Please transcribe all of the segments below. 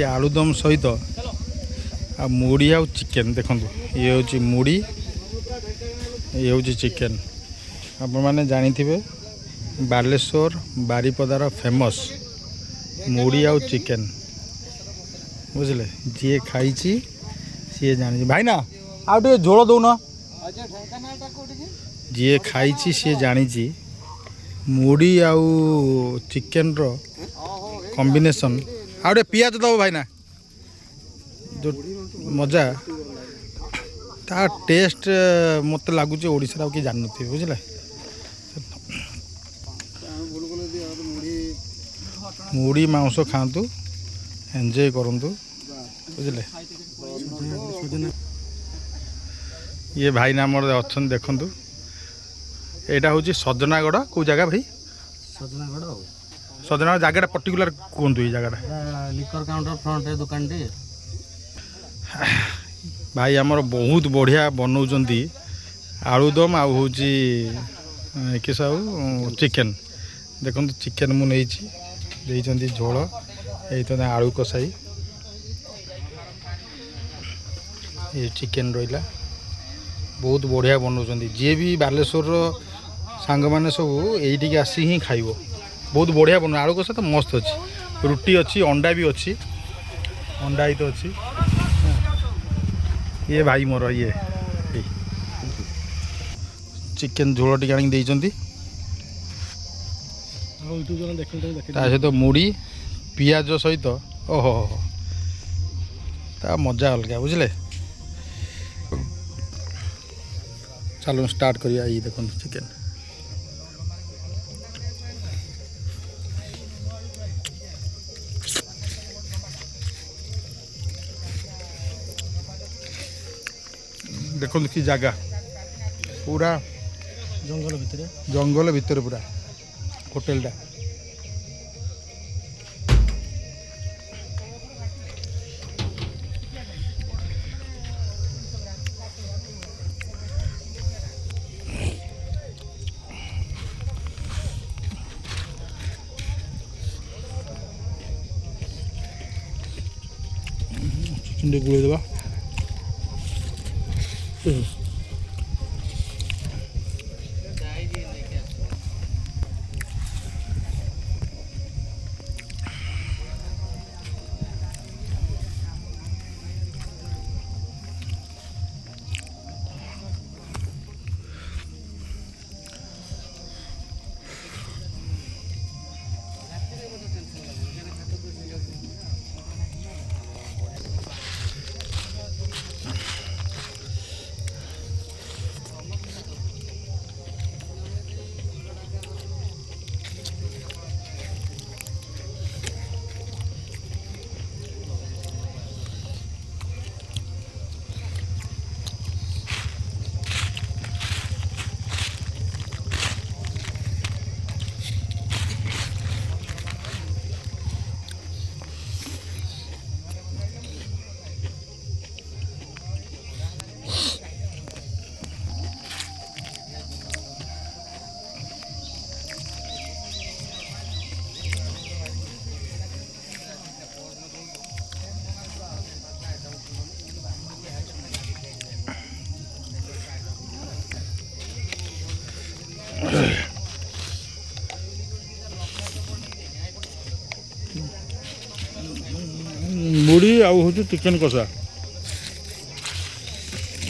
आलुदम सहित आ मुड़ी आ चिकेन देखो ये हूँ मुड़ी ये हूँ चिकेन आपण मैंने जानी बालेश्वर बारिपदार फेमस मुड़ी आ चिकेन बुझे जी खाई सी जानी भाई ना आउ टे झोल दौन जी खाई सी जानी मुड़ी आउ चिकेन रो कॉम्बिनेशन आउ पियाज दब भाई ना जो मजा ता टेस्ट मत लगुच ओडिशा कि जान थे बुझे मुड़ी मांस खातु एंजॉय करंतु बुझे ये भाई ना मोर अच्छा देखु यहाँ हूँ सजनागढ़ कौ जगह भाई सजनागढ़ जगह पर्टिकुलर कहतु ये जगह लिकर काउंटर फ्रंट दुकान टे भाई आमर बहुत बढ़िया बनाऊँच आलुदम आ हूँ किस चिकेन देखो चिकेन मुझे झोल ये आलू कषाई ये चिकेन रहा बहुत बढ़िया बनाऊँच जी भी बालेश्वर सांग मैंने सब ये आसी ही खाइब बहुत बढ़िया बना आलू कषा तो मस्त अच्छी रुटी अच्छी अंडा भी अच्छी अंडा ही तो अच्छी ये भाई मोर ये चिकेन झोल टी आनी सहित मुड़ी पियाज सहित ओहो ता मजा अलग बुझे चलो स्टार्ट करिया ये देखो चिकेन देखो कि जगह पूरा जंगल भितर पूरा होटेलटा चिकेन गुड़े देवा मुड़ी आउ हूँ चिकेन कषा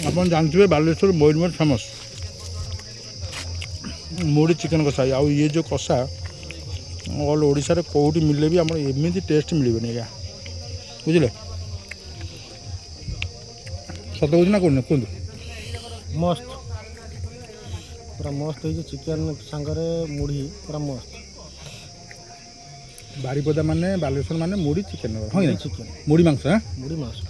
आप जानते बालेश्वर मोर फेमस मुड़ी चिकेन कषा आउ ये जो कषा ऑल ओडिशा रे कोठी मिले भी आम एमती टेस्ट मिलबनी क्या बुझे सत कह ना कौन कहतु मस्त पूरा मस्त हो चिकेन सांगरे मुड़ी पूरा मस्त बारिपदा माने बालेश्वर माने मुड़ी चिकेन हाँ चिकेन मुड़ी मांस मुड़ी मांस